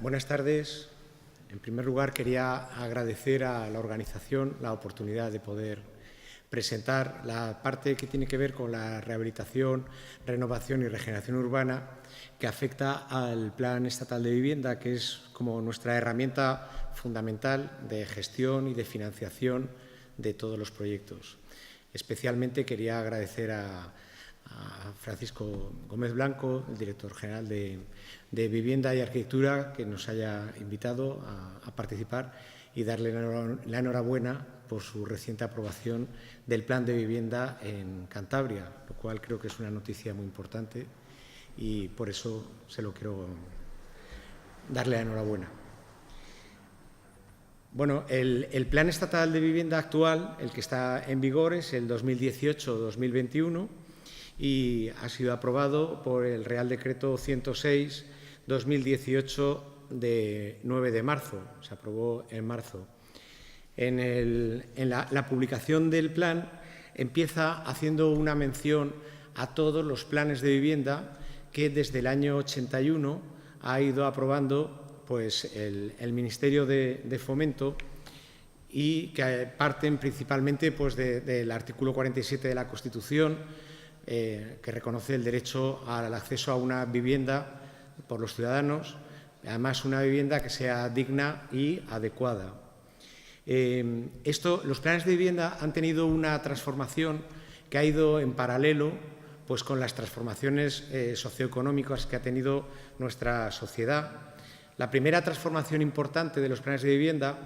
Buenas tardes. En primer lugar, quería agradecer a la organización la oportunidad de poder presentar la parte que tiene que ver con la rehabilitación, renovación y regeneración urbana que afecta al Plan Estatal de Vivienda, que es como nuestra herramienta fundamental de gestión y de financiación de todos los proyectos. Especialmente quería agradecer a Francisco Gómez Blanco, el director general de Vivienda y Arquitectura, que nos haya invitado a participar y darle la enhorabuena por su reciente aprobación del Plan de Vivienda en Cantabria, lo cual creo que es una noticia muy importante y por eso se lo quiero darle la enhorabuena. Bueno, el Plan Estatal de Vivienda actual, el que está en vigor, es el 2018-2021 y ha sido aprobado por el Real Decreto 106/2018 de 9 de marzo. Se aprobó en marzo. En la publicación del plan empieza haciendo una mención a todos los planes de vivienda que desde el año 81 ha ido aprobando pues, el Ministerio de Fomento y que parten principalmente pues, del artículo 47 de la Constitución, que reconoce el derecho al acceso a una vivienda por los ciudadanos, además una vivienda que sea digna y adecuada. Los planes de vivienda han tenido una transformación que ha ido en paralelo pues, con las transformaciones socioeconómicas que ha tenido nuestra sociedad. La primera transformación importante de los planes de vivienda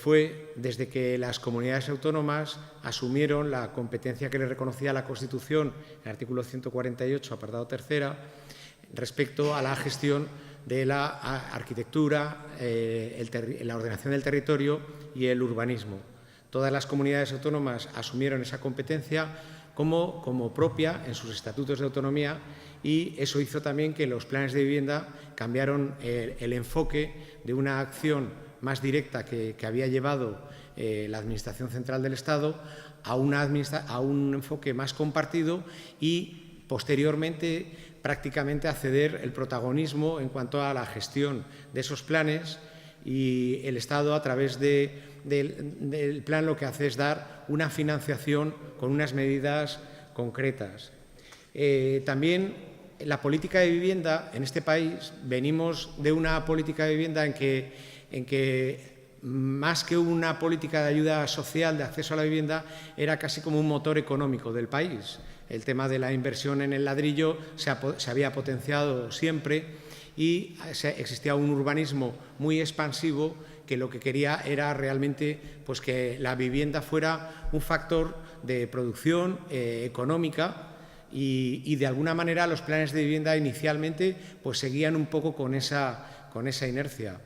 fue desde que las comunidades autónomas asumieron la competencia que les reconocía la Constitución, el artículo 148, apartado tercera, respecto a la gestión de la arquitectura, la ordenación del territorio y el urbanismo. Todas las comunidades autónomas asumieron esa competencia como propia en sus estatutos de autonomía y eso hizo también que los planes de vivienda cambiaron el enfoque de una acción más directa que había llevado la Administración Central del Estado a un enfoque más compartido y, posteriormente, prácticamente a ceder el protagonismo en cuanto a la gestión de esos planes y el Estado, a través del plan, lo que hace es dar una financiación con unas medidas concretas. También la política de vivienda en este país, venimos de una política de vivienda en que más que una política de ayuda social, de acceso a la vivienda, era casi como un motor económico del país. El tema de la inversión en el ladrillo se había potenciado siempre y existía un urbanismo muy expansivo que lo que quería era realmente pues, que la vivienda fuera un factor de producción económica y de alguna manera los planes de vivienda inicialmente pues, seguían un poco con esa inercia.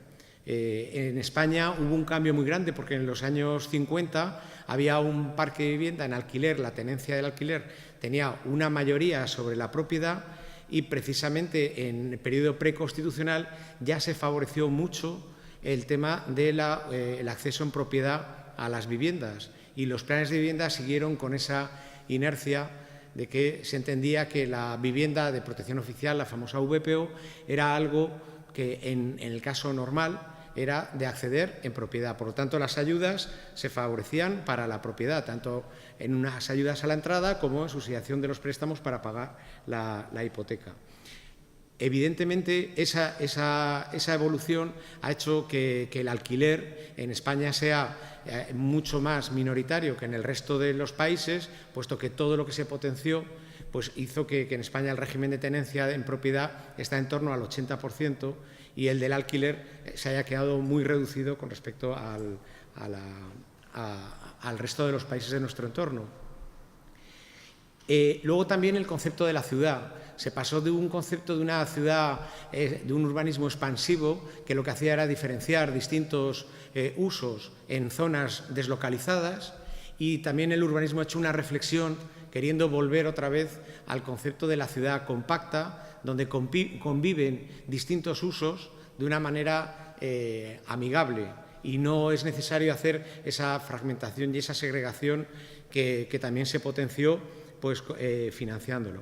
En España hubo un cambio muy grande porque en los años 50 había un parque de vivienda en alquiler, la tenencia del alquiler tenía una mayoría sobre la propiedad y precisamente en el periodo preconstitucional ya se favoreció mucho el tema del acceso en propiedad a las viviendas y los planes de vivienda siguieron con esa inercia de que se entendía que la vivienda de protección oficial, la famosa VPO, era algo que en el caso normal era de acceder en propiedad. Por lo tanto, las ayudas se favorecían para la propiedad, tanto en unas ayudas a la entrada como en subsidiación de los préstamos para pagar la hipoteca. Evidentemente, esa evolución ha hecho que el alquiler en España sea mucho más minoritario que en el resto de los países, puesto que todo lo que se potenció pues hizo que en España el régimen de tenencia en propiedad está en torno al 80% y el del alquiler se haya quedado muy reducido con respecto al resto de los países de nuestro entorno. Luego también el concepto de la ciudad. Se pasó de un concepto de una ciudad, de un urbanismo expansivo, que lo que hacía era diferenciar distintos usos en zonas deslocalizadas y también el urbanismo ha hecho una reflexión queriendo volver otra vez al concepto de la ciudad compacta, donde conviven distintos usos de una manera amigable y no es necesario hacer esa fragmentación y esa segregación que también se potenció pues, financiándolo.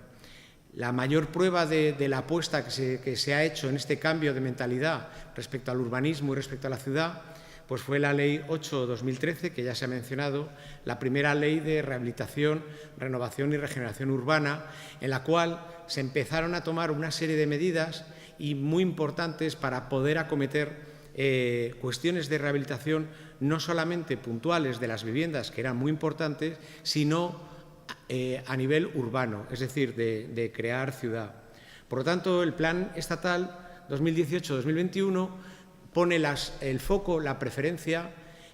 La mayor prueba de la apuesta que se ha hecho en este cambio de mentalidad respecto al urbanismo y respecto a la ciudad, pues fue la Ley 8/2013, que ya se ha mencionado, la primera ley de rehabilitación, renovación y regeneración urbana, en la cual se empezaron a tomar una serie de medidas y muy importantes para poder acometer cuestiones de rehabilitación no solamente puntuales de las viviendas, que eran muy importantes, sino a nivel urbano, es decir, de crear ciudad. Por lo tanto, el Plan Estatal 2018-2021 pone el foco, la preferencia,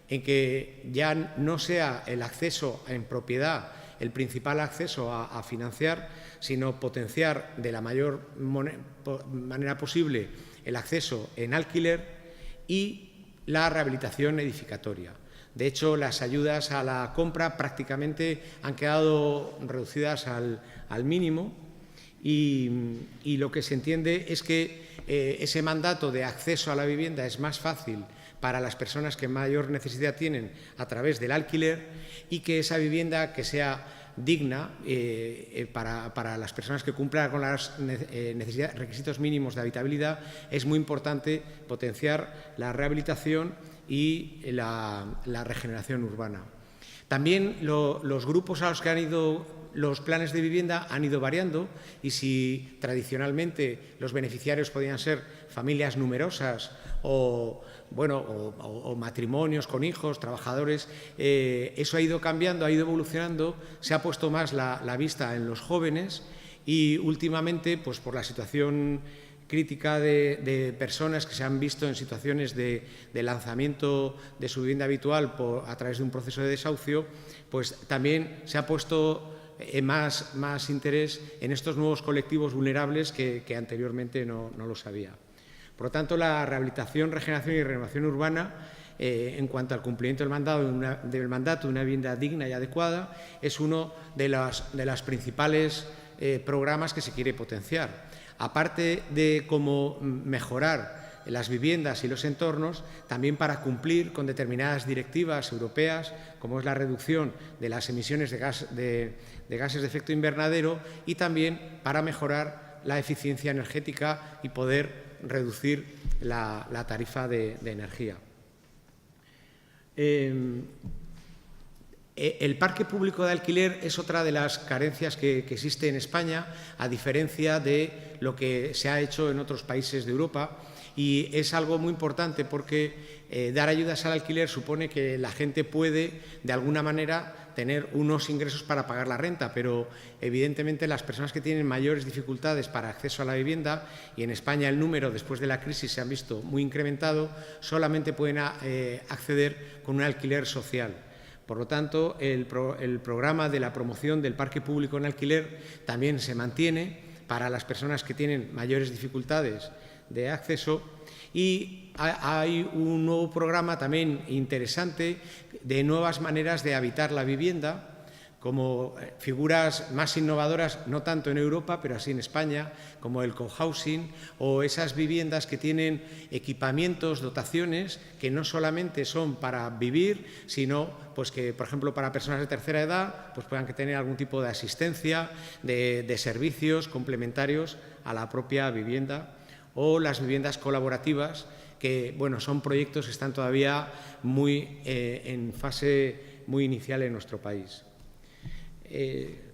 en que ya no sea el acceso en propiedad el principal acceso a financiar, sino potenciar de la mayor manera posible el acceso en alquiler y la rehabilitación edificatoria. De hecho, las ayudas a la compra prácticamente han quedado reducidas al mínimo y lo que se entiende es que ese mandato de acceso a la vivienda es más fácil para las personas que mayor necesidad tienen a través del alquiler y que esa vivienda que sea digna para las personas que cumplan con los requisitos mínimos de habitabilidad, es muy importante potenciar la rehabilitación y la regeneración urbana. También los grupos a los que han ido los planes de vivienda han ido variando y si tradicionalmente los beneficiarios podían ser familias numerosas o matrimonios con hijos, trabajadores, eso ha ido cambiando, ha ido evolucionando, se ha puesto más la vista en los jóvenes y últimamente, pues por la situación crítica de personas que se han visto en situaciones de lanzamiento de su vivienda habitual a través de un proceso de desahucio, pues también se ha puesto más interés en estos nuevos colectivos vulnerables que anteriormente no los había. Por lo tanto, la rehabilitación, regeneración y renovación urbana, en cuanto al cumplimiento del mandato de una vivienda digna y adecuada, es uno de los principales programas que se quiere potenciar. Aparte de cómo mejorar las viviendas y los entornos, también para cumplir con determinadas directivas europeas, como es la reducción de las emisiones de gases de efecto invernadero y también para mejorar la eficiencia energética y poder reducir la tarifa de energía. El parque público de alquiler es otra de las carencias que existe en España, a diferencia de lo que se ha hecho en otros países de Europa, y es algo muy importante porque dar ayudas al alquiler supone que la gente puede, de alguna manera, tener unos ingresos para pagar la renta, pero evidentemente las personas que tienen mayores dificultades para acceso a la vivienda, y en España el número después de la crisis se ha visto muy incrementado, solamente pueden acceder con un alquiler social. Por lo tanto, el programa de la promoción del parque público en alquiler también se mantiene para las personas que tienen mayores dificultades de acceso y hay un nuevo programa también interesante de nuevas maneras de habitar la vivienda, como figuras más innovadoras, no tanto en Europa, pero así en España, como el cohousing o esas viviendas que tienen equipamientos, dotaciones, que no solamente son para vivir, sino pues que, por ejemplo, para personas de tercera edad pues puedan tener algún tipo de asistencia, de servicios complementarios a la propia vivienda, o las viviendas colaborativas, que son proyectos que están todavía en fase muy inicial en nuestro país.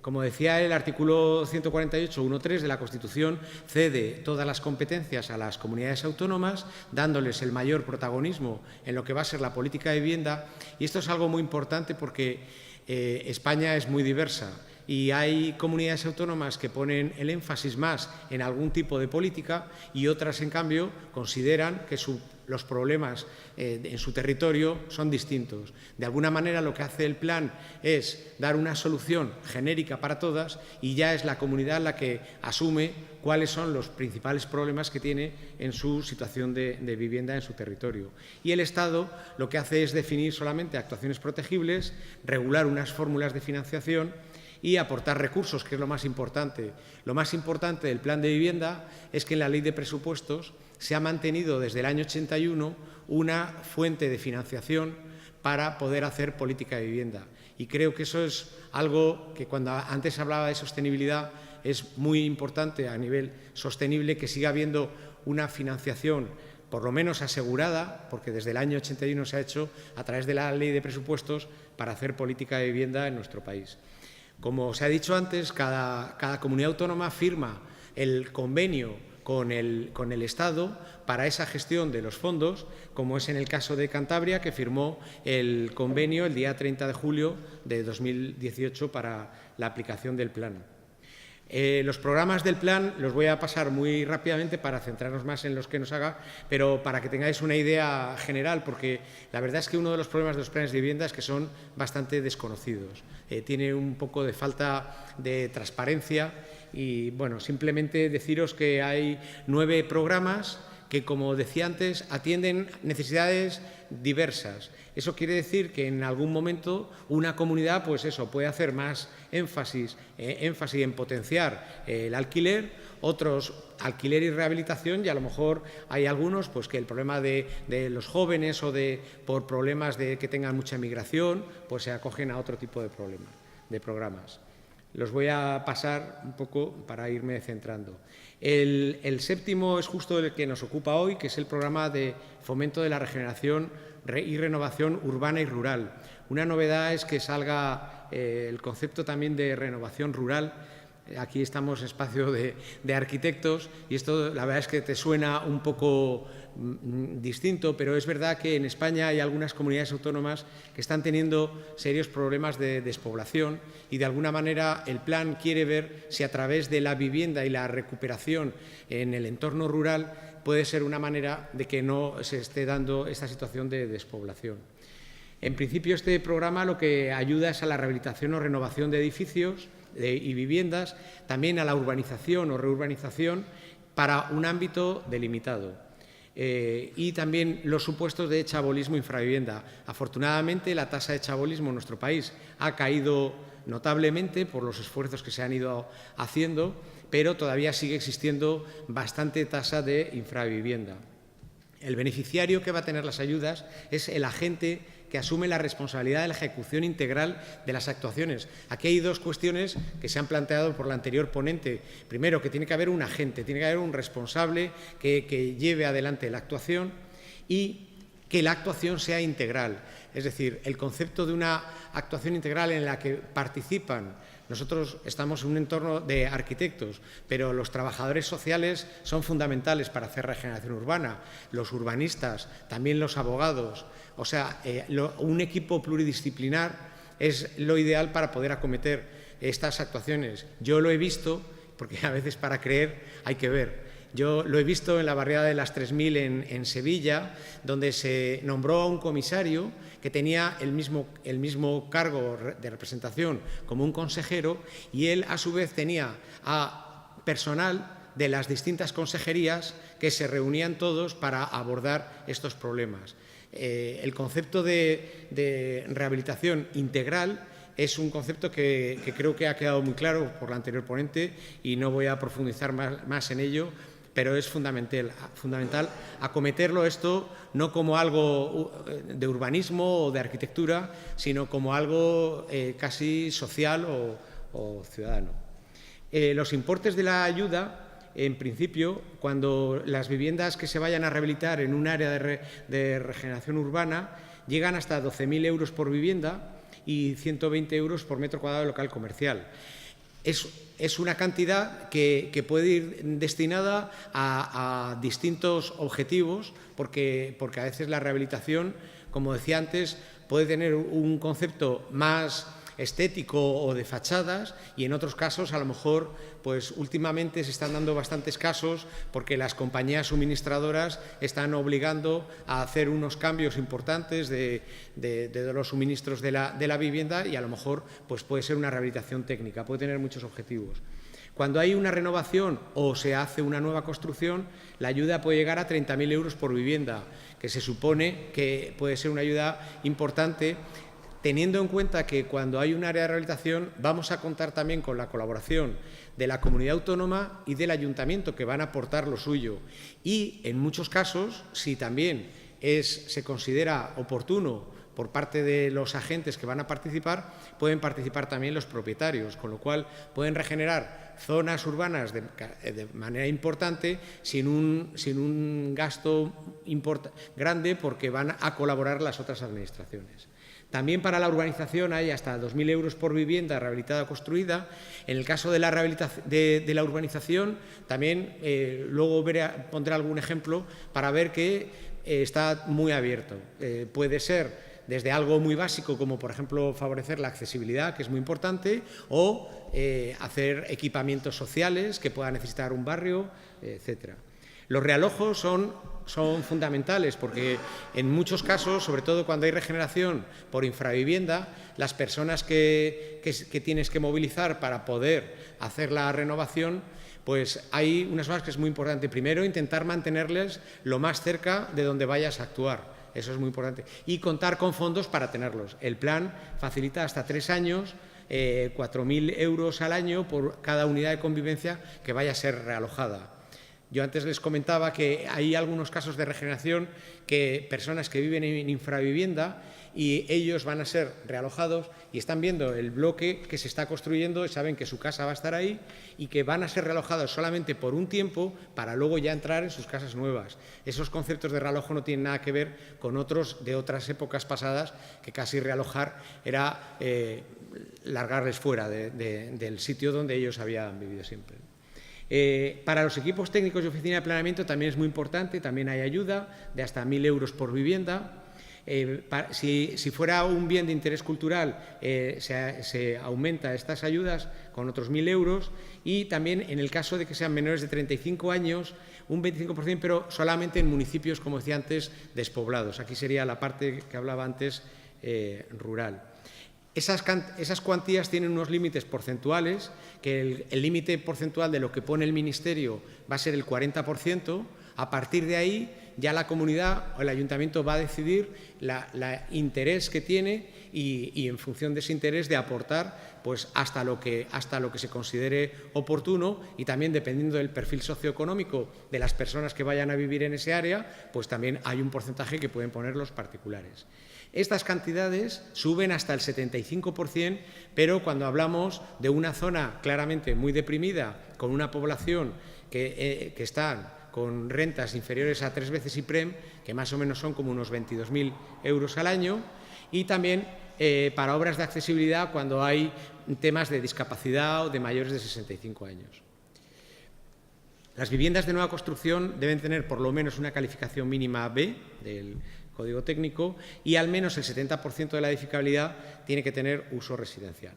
Como decía, el artículo 148.1.3 de la Constitución cede todas las competencias a las comunidades autónomas, dándoles el mayor protagonismo en lo que va a ser la política de vivienda, y esto es algo muy importante porque España es muy diversa y hay comunidades autónomas que ponen el énfasis más en algún tipo de política y otras, en cambio, consideran que los problemas en su territorio son distintos. De alguna manera, lo que hace el plan es dar una solución genérica para todas y ya es la comunidad la que asume cuáles son los principales problemas que tiene en su situación de vivienda en su territorio. Y el Estado lo que hace es definir solamente actuaciones protegibles, regular unas fórmulas de financiación y aportar recursos, que es lo más importante. Lo más importante del plan de vivienda es que en la Ley de Presupuestos se ha mantenido desde el año 81 una fuente de financiación para poder hacer política de vivienda. Y creo que eso es algo que cuando antes hablaba de sostenibilidad es muy importante a nivel sostenible que siga habiendo una financiación por lo menos asegurada, porque desde el año 81 se ha hecho a través de la Ley de Presupuestos para hacer política de vivienda en nuestro país. Como se ha dicho antes, cada comunidad autónoma firma el convenio con el Estado para esa gestión de los fondos, como es en el caso de Cantabria, que firmó el convenio el día 30 de julio de 2018 para la aplicación del plan. Los programas del plan los voy a pasar muy rápidamente para centrarnos más en los que nos haga, pero para que tengáis una idea general, porque la verdad es que uno de los problemas de los planes de vivienda es que son bastante desconocidos. Tiene un poco de falta de transparencia y, bueno, simplemente deciros que hay 9 programas que, como decía antes, atienden necesidades diversas. Eso quiere decir que en algún momento una comunidad, pues eso, puede hacer más énfasis en potenciar el alquiler, otros alquiler y rehabilitación, y a lo mejor hay algunos pues que el problema de los jóvenes o por problemas de que tengan mucha migración, pues se acogen a otro tipo de programas. Los voy a pasar un poco para irme centrando. El séptimo es justo el que nos ocupa hoy, que es el programa de fomento de la regeneración y renovación urbana y rural. Una novedad es que salga el concepto también de renovación rural. Aquí estamos espacio de arquitectos y esto la verdad es que te suena un poco distinto, pero es verdad que en España hay algunas comunidades autónomas que están teniendo serios problemas de despoblación y de alguna manera el plan quiere ver si a través de la vivienda y la recuperación en el entorno rural puede ser una manera de que no se esté dando esta situación de despoblación. En principio, este programa lo que ayuda es a la rehabilitación o renovación de edificios y viviendas, también a la urbanización o reurbanización para un ámbito delimitado. Y también los supuestos de chabolismo e infravivienda. Afortunadamente, la tasa de chabolismo en nuestro país ha caído notablemente por los esfuerzos que se han ido haciendo, pero todavía sigue existiendo bastante tasa de infravivienda. El beneficiario que va a tener las ayudas es el agente que asume la responsabilidad de la ejecución integral de las actuaciones. Aquí hay dos cuestiones que se han planteado por la anterior ponente. Primero, que tiene que haber un agente, tiene que haber un responsable que lleve adelante la actuación y que la actuación sea integral. Es decir, el concepto de una actuación integral en la que participan. Nosotros estamos en un entorno de arquitectos, pero los trabajadores sociales son fundamentales para hacer regeneración urbana, los urbanistas, también los abogados. O sea, un equipo pluridisciplinar es lo ideal para poder acometer estas actuaciones. Yo lo he visto, porque a veces para creer hay que ver. Yo lo he visto en la barriada de las 3000 en Sevilla, donde se nombró a un comisario que tenía el mismo cargo de representación como un consejero y él, a su vez, tenía a personal de las distintas consejerías que se reunían todos para abordar estos problemas. El concepto de rehabilitación integral es un concepto que creo que ha quedado muy claro por la anterior ponente y no voy a profundizar más en ello, pero es fundamental acometerlo esto no como algo de urbanismo o de arquitectura, sino como algo casi social o ciudadano. Los importes de la ayuda, en principio, cuando las viviendas que se vayan a rehabilitar en un área de regeneración urbana llegan hasta 12.000 euros por vivienda y 120 euros por metro cuadrado de local comercial. Es una cantidad que puede ir destinada a distintos objetivos, porque a veces la rehabilitación, como decía antes, puede tener un concepto más estético o de fachadas y en otros casos a lo mejor pues últimamente se están dando bastantes casos porque las compañías suministradoras están obligando a hacer unos cambios importantes de los suministros de la vivienda y a lo mejor pues puede ser una rehabilitación técnica, puede tener muchos objetivos. Cuando hay una renovación o se hace una nueva construcción, la ayuda puede llegar a 30.000 euros por vivienda, que se supone que puede ser una ayuda importante, teniendo en cuenta que cuando hay un área de rehabilitación vamos a contar también con la colaboración de la comunidad autónoma y del ayuntamiento, que van a aportar lo suyo. Y en muchos casos, si también se considera oportuno por parte de los agentes que van a participar, pueden participar también los propietarios, con lo cual pueden regenerar zonas urbanas de manera importante sin un gasto grande, porque van a colaborar las otras administraciones. También para la urbanización hay hasta 2.000 euros por vivienda rehabilitada o construida. En el caso de la de la urbanización, también luego pondré algún ejemplo para ver que está muy abierto. Puede ser desde algo muy básico, como por ejemplo favorecer la accesibilidad, que es muy importante, o hacer equipamientos sociales que pueda necesitar un barrio, etcétera. Los realojos son fundamentales, porque en muchos casos, sobre todo cuando hay regeneración por infravivienda, las personas que tienes que movilizar para poder hacer la renovación, pues hay unas cosas que es muy importante. Primero, intentar mantenerles lo más cerca de donde vayas a actuar. Eso es muy importante. Y contar con fondos para tenerlos. El plan facilita hasta 3 años, 4.000 euros al año por cada unidad de convivencia que vaya a ser realojada. Yo antes les comentaba que hay algunos casos de regeneración que personas que viven en infravivienda y ellos van a ser realojados y están viendo el bloque que se está construyendo y saben que su casa va a estar ahí y que van a ser realojados solamente por un tiempo para luego ya entrar en sus casas nuevas. Esos conceptos de realojo no tienen nada que ver con otros de otras épocas pasadas, que casi realojar era largarles fuera del sitio donde ellos habían vivido siempre. Para los equipos técnicos de oficina de planeamiento también es muy importante, también hay ayuda de hasta 1.000 euros por vivienda. Si fuera un bien de interés cultural, se aumenta estas ayudas con otros 1.000 euros, y también en el caso de que sean menores de 35 años, un 25%, pero solamente en municipios, como decía antes, despoblados. Aquí sería la parte que hablaba antes, rural. Esas cuantías tienen unos límites porcentuales, que el límite porcentual de lo que pone el Ministerio va a ser el 40%. A partir de ahí, ya la comunidad o el ayuntamiento va a decidir el interés que tiene y en función de ese interés de aportar pues hasta lo que se considere oportuno, y también dependiendo del perfil socioeconómico de las personas que vayan a vivir en ese área, pues también hay un porcentaje que pueden poner los particulares. Estas cantidades suben hasta el 75%, pero cuando hablamos de una zona claramente muy deprimida, con una población que está con rentas inferiores a 3 veces IPREM, que más o menos son como unos 22.000 euros al año, y también para obras de accesibilidad cuando hay temas de discapacidad o de mayores de 65 años. Las viviendas de nueva construcción deben tener por lo menos una calificación mínima B del Código Técnico, y al menos el 70% de la edificabilidad tiene que tener uso residencial.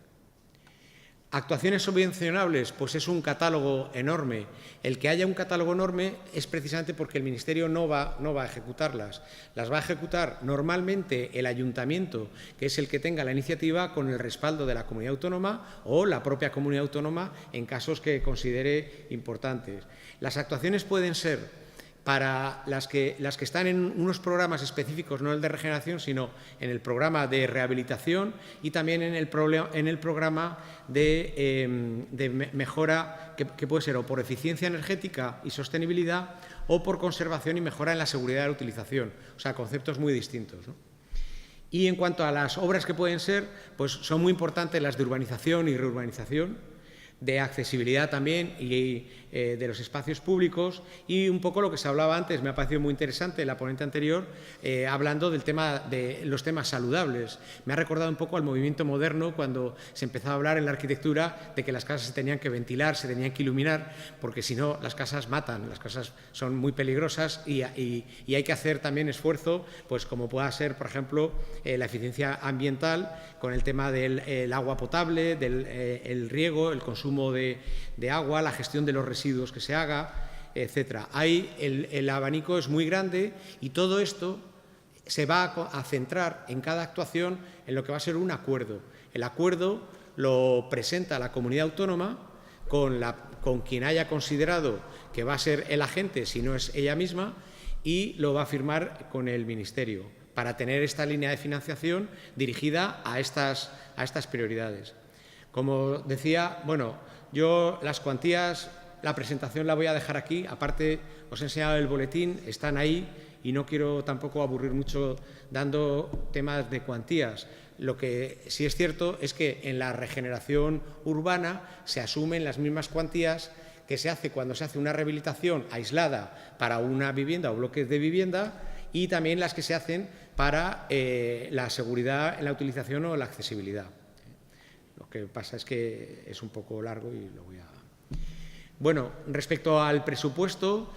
Actuaciones subvencionables, pues es un catálogo enorme. El que haya un catálogo enorme es precisamente porque el Ministerio no va a ejecutarlas. Las va a ejecutar normalmente el ayuntamiento, que es el que tenga la iniciativa, con el respaldo de la comunidad autónoma o la propia comunidad autónoma en casos que considere importantes. Las actuaciones pueden ser para las que están en unos programas específicos, no el de regeneración, sino en el programa de rehabilitación, y también en el programa de mejora, que puede ser o por eficiencia energética y sostenibilidad, o por conservación y mejora en la seguridad de la utilización. O sea, conceptos muy distintos, ¿no? Y en cuanto a las obras que pueden ser, pues son muy importantes las de urbanización y reurbanización, de accesibilidad también y de los espacios públicos, y un poco lo que se hablaba antes, me ha parecido muy interesante la ponente anterior, hablando del tema de los temas saludables. Me ha recordado un poco al movimiento moderno, cuando se empezó a hablar en la arquitectura de que las casas se tenían que ventilar, se tenían que iluminar, porque si no las casas matan, las casas son muy peligrosas, y hay que hacer también esfuerzo, pues como pueda ser, por ejemplo, la eficiencia ambiental con el tema del agua potable, del riego, el consumo de agua, la gestión de los residuos que se haga, etcétera. Ahí el abanico es muy grande, y todo esto se va a centrar en cada actuación en lo que va a ser un acuerdo. El acuerdo lo presenta la comunidad autónoma con quien haya considerado que va a ser el agente, si no es ella misma, y lo va a firmar con el Ministerio, para tener esta línea de financiación dirigida a estas prioridades. Como decía, bueno, yo las cuantías, la presentación la voy a dejar aquí. Aparte, os he enseñado el boletín, están ahí, y no quiero tampoco aburrir mucho dando temas de cuantías. Lo que sí es cierto es que en la regeneración urbana se asumen las mismas cuantías que se hace cuando se hace una rehabilitación aislada para una vivienda o bloques de vivienda, y también las que se hacen para la seguridad en la utilización o la accesibilidad. Lo que pasa es que es un poco largo y lo voy a... Bueno, respecto al presupuesto,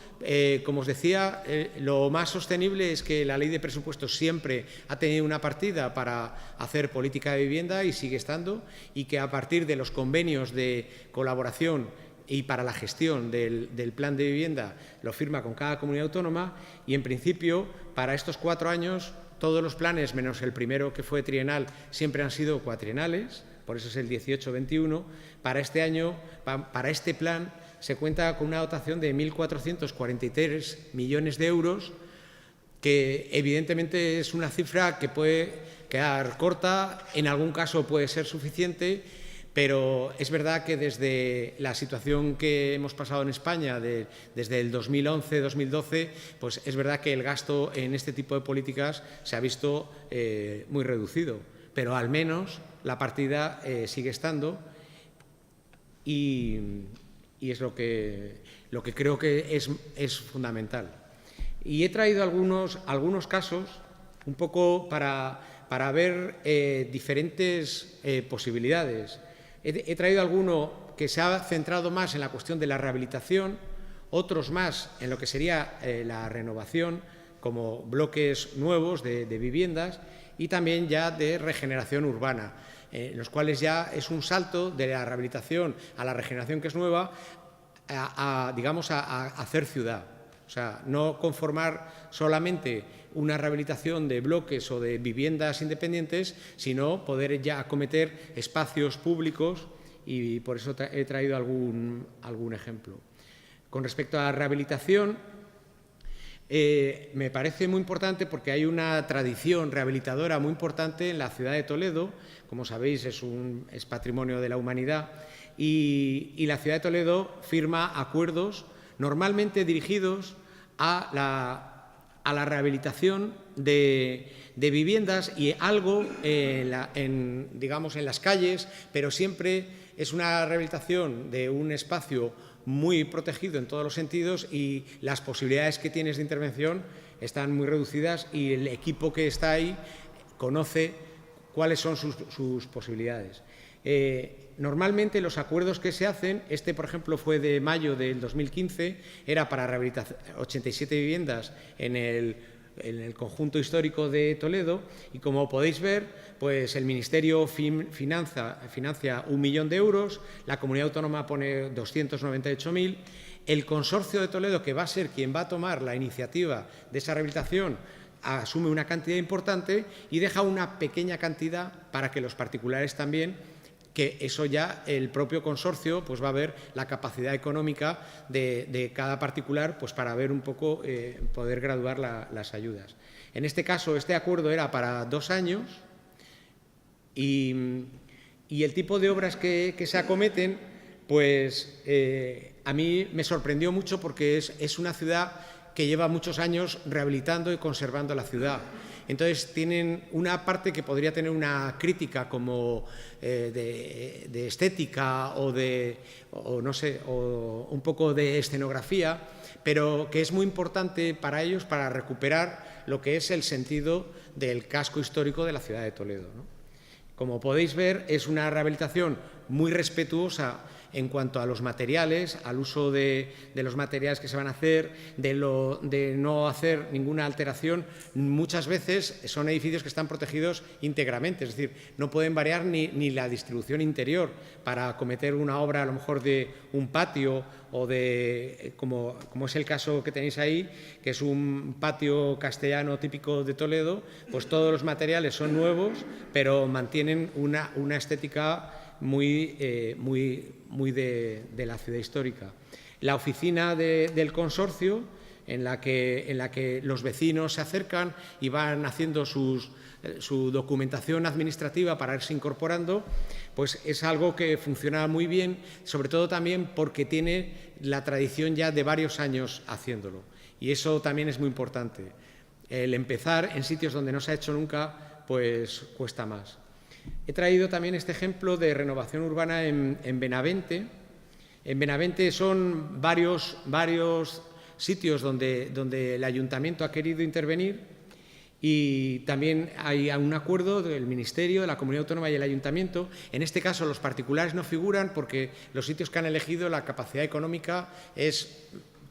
como os decía, lo más sostenible es que la Ley de Presupuestos siempre ha tenido una partida para hacer política de vivienda y sigue estando, y que a partir de los convenios de colaboración y para la gestión del plan de vivienda lo firma con cada comunidad autónoma, y en principio para estos 4 años todos los planes, menos el primero que fue trienal, siempre han sido cuatrienales, por eso es el 18-21. Para este año, para este plan, se cuenta con una dotación de 1.443 millones de euros, que evidentemente es una cifra que puede quedar corta, en algún caso puede ser suficiente, pero es verdad que desde la situación que hemos pasado en España, desde el 2011-2012, pues es verdad que el gasto en este tipo de políticas se ha visto muy reducido, pero al menos la partida sigue estando, y es lo que creo que es fundamental. Y he traído algunos casos un poco para ver diferentes posibilidades. He traído alguno que se ha centrado más en la cuestión de la rehabilitación, otros más en lo que sería la renovación, como bloques nuevos de viviendas, y también ya de regeneración urbana, en los cuales ya es un salto de la rehabilitación a la regeneración, que es nueva, digamos, a hacer ciudad. O sea, no conformar solamente una rehabilitación de bloques o de viviendas independientes, sino poder ya acometer espacios públicos, y por eso he traído algún ejemplo. Con respecto a la rehabilitación, me parece muy importante porque hay una tradición rehabilitadora muy importante en la ciudad de Toledo. Como sabéis, es patrimonio de la humanidad, y la ciudad de Toledo firma acuerdos normalmente dirigidos a la rehabilitación de viviendas y algo digamos, en las calles, pero siempre es una rehabilitación de un espacio muy protegido en todos los sentidos, y las posibilidades que tienes de intervención están muy reducidas, y el equipo que está ahí conoce cuáles son sus posibilidades. Normalmente los acuerdos que se hacen, por ejemplo fue de mayo del 2015, era para rehabilitar 87 viviendas en el conjunto histórico de Toledo, y como podéis ver, pues el Ministerio financia 1 millón de euros, la comunidad autónoma pone 298.000, el Consorcio de Toledo, que va a ser quien va a tomar la iniciativa de esa rehabilitación, asume una cantidad importante y deja una pequeña cantidad para que los particulares también, que eso ya el propio consorcio pues va a ver la capacidad económica de cada particular, pues para ver un poco, poder graduar las ayudas. En este caso, este acuerdo era para 2 años, y el tipo de obras que se acometen, pues a mí me sorprendió mucho, porque es una ciudad que lleva muchos años rehabilitando y conservando la ciudad. Entonces tienen una parte que podría tener una crítica como de estética o no sé, o un poco de escenografía, pero que es muy importante para ellos para recuperar lo que es el sentido del casco histórico de la ciudad de Toledo, ¿no? Como podéis ver, es una rehabilitación muy respetuosa en cuanto a los materiales, al uso de los materiales que se van a hacer, de no hacer ninguna alteración. Muchas veces son edificios que están protegidos íntegramente, es decir, no pueden variar ni la distribución interior para acometer una obra, a lo mejor de un patio o como es el caso que tenéis ahí, que es un patio castellano típico de Toledo. Pues todos los materiales son nuevos, pero mantienen una estética muy de la ciudad histórica. La oficina del consorcio, en la que los vecinos se acercan y van haciendo su documentación administrativa para irse incorporando, pues es algo que funciona muy bien, sobre todo también porque tiene la tradición ya de varios años haciéndolo, y eso también es muy importante, el empezar en sitios donde no se ha hecho nunca, pues cuesta más. He traído también este ejemplo de renovación urbana en Benavente. En Benavente son varios sitios donde el ayuntamiento ha querido intervenir y también hay un acuerdo del Ministerio, de la Comunidad Autónoma y el Ayuntamiento. En este caso los particulares no figuran porque los sitios que han elegido la capacidad económica es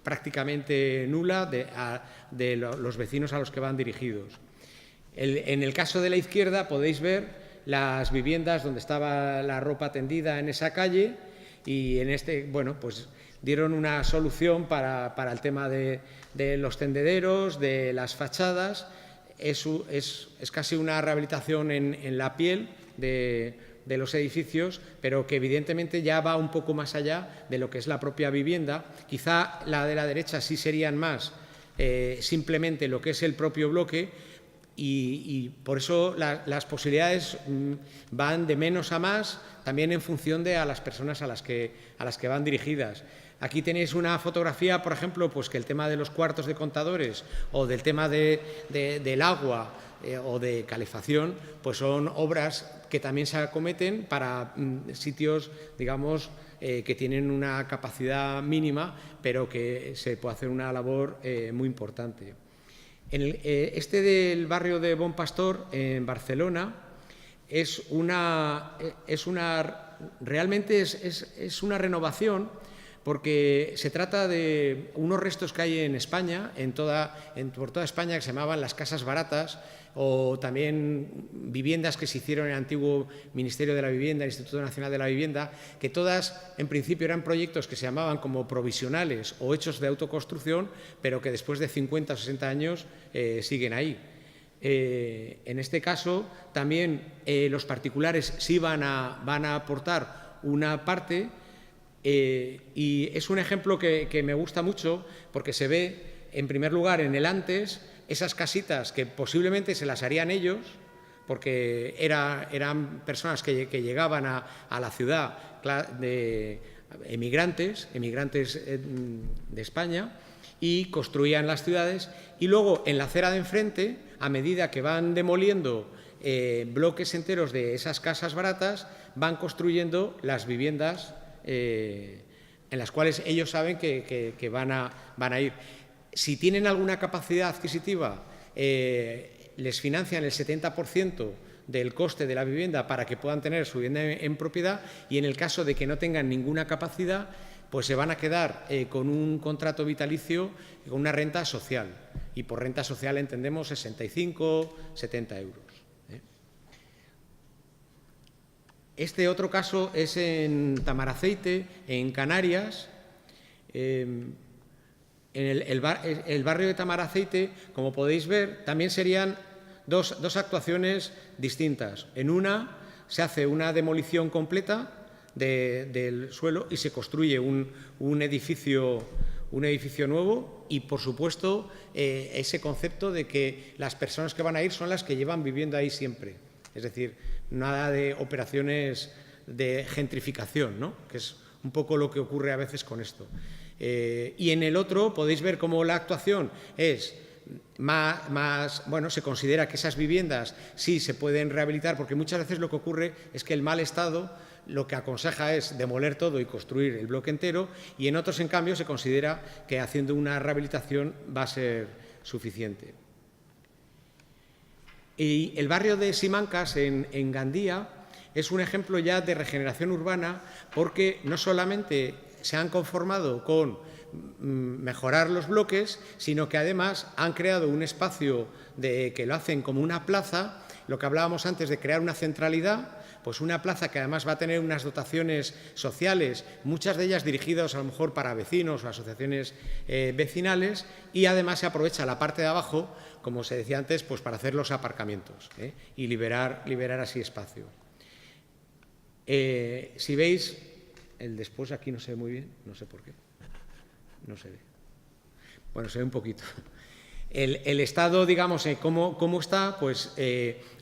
prácticamente nula de los vecinos a los que van dirigidos. En el caso de la izquierda podéis ver las viviendas donde estaba la ropa tendida en esa calle y en este, bueno, pues dieron una solución para el tema de los tendederos, de las fachadas. Es casi una rehabilitación en la piel de los edificios, pero que evidentemente ya va un poco más allá de lo que es la propia vivienda. Quizá la de la derecha sí serían más simplemente lo que es el propio bloque, y por eso las posibilidades van de menos a más, también en función de a las personas a las que van dirigidas. Aquí tenéis una fotografía, por ejemplo, pues que el tema de los cuartos de contadores o del tema del agua o de calefacción, pues son obras que también se acometen para sitios, digamos, que tienen una capacidad mínima, pero que se puede hacer una labor muy importante. Este del barrio de Bon Pastor, en Barcelona, realmente es una renovación, porque se trata de unos restos que hay en España, por toda España, que se llamaban las casas baratas, o también viviendas que se hicieron en el antiguo Ministerio de la Vivienda, el Instituto Nacional de la Vivienda, que todas en principio eran proyectos que se llamaban como provisionales o hechos de autoconstrucción, pero que después de 50 o 60 años siguen ahí. En este caso también los particulares sí van a aportar una parte, y es un ejemplo que me gusta mucho porque se ve en primer lugar en el antes esas casitas que posiblemente se las harían ellos porque eran personas que llegaban a la ciudad de emigrantes de España, y construían las ciudades, y luego en la acera de enfrente, a medida que van demoliendo bloques enteros de esas casas baratas, van construyendo las viviendas en las cuales ellos saben que van a ir. Si tienen alguna capacidad adquisitiva, les financian el 70% del coste de la vivienda para que puedan tener su vivienda en propiedad, y en el caso de que no tengan ninguna capacidad, pues se van a quedar con un contrato vitalicio y con una renta social. Y por renta social entendemos 65, 70 euros. Este otro caso es en Tamaraceite, en Canarias. En el barrio de Tamaraceite, como podéis ver, también serían dos actuaciones distintas. En una se hace una demolición completa del suelo y se construye un edificio nuevo, y, por supuesto, ese concepto de que las personas que van a ir son las que llevan viviendo ahí siempre. Es decir, nada de operaciones de gentrificación, ¿no?, que es un poco lo que ocurre a veces con esto. Y en el otro podéis ver cómo la actuación es bueno, se considera que esas viviendas sí se pueden rehabilitar, porque muchas veces lo que ocurre es que el mal estado lo que aconseja es demoler todo y construir el bloque entero, y en otros, en cambio, se considera que haciendo una rehabilitación va a ser suficiente. Y el barrio de Simancas, en Gandía, es un ejemplo ya de regeneración urbana, porque no solamente se han conformado con mejorar los bloques, sino que además han creado un espacio que lo hacen como una plaza, lo que hablábamos antes de crear una centralidad, pues una plaza que además va a tener unas dotaciones sociales, muchas de ellas dirigidas a lo mejor para vecinos o asociaciones vecinales, y además se aprovecha la parte de abajo, como se decía antes, pues para hacer los aparcamientos y liberar así espacio. Si veis, el después aquí no se ve muy bien, no sé por qué, no se ve. Bueno, se ve un poquito. El estado, digamos, ¿cómo está? Pues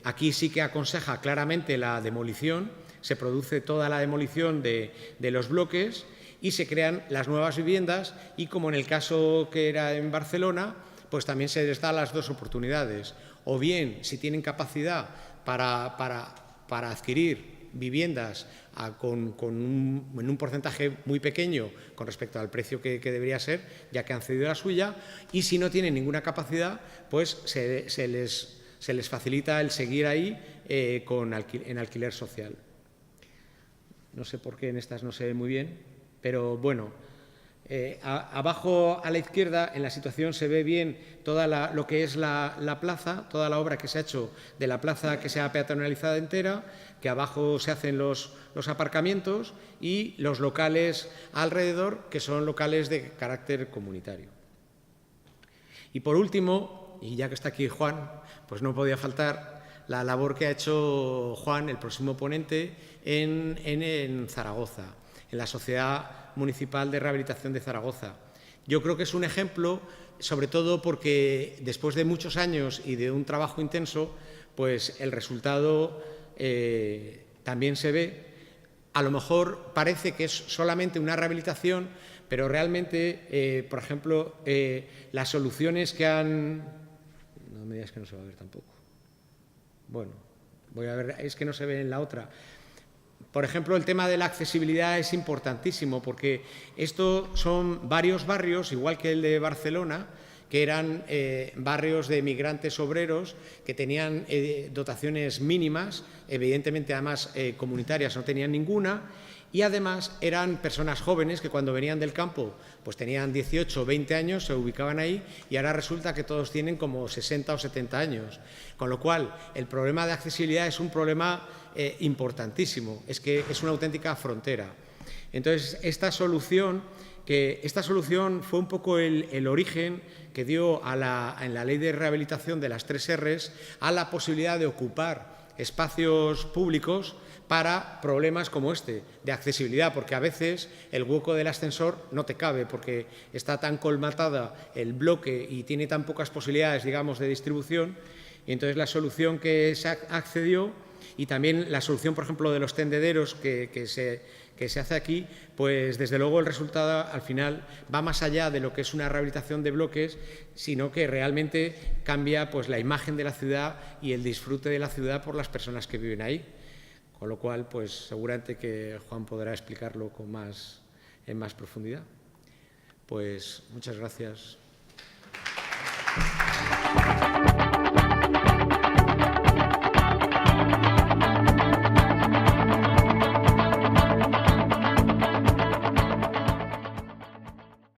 aquí sí que aconseja claramente la demolición, se produce toda la demolición de los bloques y se crean las nuevas viviendas, y como en el caso que era en Barcelona, pues también se les da las dos oportunidades. O bien, si tienen capacidad para adquirir viviendas en un porcentaje muy pequeño con respecto al precio que debería ser, ya que han cedido la suya, y si no tienen ninguna capacidad, pues se les facilita el seguir ahí en alquiler social. No sé por qué en estas no se ve muy bien, pero bueno, abajo a la izquierda en la situación se ve bien toda lo que es la plaza, toda la obra que se ha hecho de la plaza que se ha peatonalizado entera, que abajo se hacen los aparcamientos y los locales alrededor, que son locales de carácter comunitario. Y por último, y ya que está aquí Juan, pues no podía faltar la labor que ha hecho Juan, el próximo ponente, en Zaragoza, en la Sociedad Municipal de Rehabilitación de Zaragoza. Yo creo que es un ejemplo, sobre todo porque después de muchos años y de un trabajo intenso, pues el resultado también se ve. A lo mejor parece que es solamente una rehabilitación, pero realmente, por ejemplo, las soluciones que han... No me digas que no se va a ver tampoco. Bueno, voy a ver, es que no se ve en la otra. Por ejemplo, el tema de la accesibilidad es importantísimo porque estos son varios barrios, igual que el de Barcelona, que eran barrios de migrantes obreros que tenían dotaciones mínimas, evidentemente además comunitarias no tenían ninguna, y además eran personas jóvenes que cuando venían del campo pues tenían 18 o 20 años, se ubicaban ahí, y ahora resulta que todos tienen como 60 o 70 años. Con lo cual, el problema de accesibilidad es un problema importantísimo, es que es una auténtica frontera. Entonces, esta solución fue un poco el origen que dio en la Ley de Rehabilitación de las 3 Rs a la posibilidad de ocupar espacios públicos para problemas como este, de accesibilidad, porque a veces el hueco del ascensor no te cabe porque está tan colmatada el bloque y tiene tan pocas posibilidades, digamos, de distribución. Y entonces la solución que se accedió, y también la solución, por ejemplo, de los tendederos que se hace aquí, pues desde luego el resultado al final va más allá de lo que es una rehabilitación de bloques, sino que realmente cambia pues la imagen de la ciudad y el disfrute de la ciudad por las personas que viven ahí. Con lo cual, pues seguramente que Juan podrá explicarlo en más profundidad. Pues muchas gracias.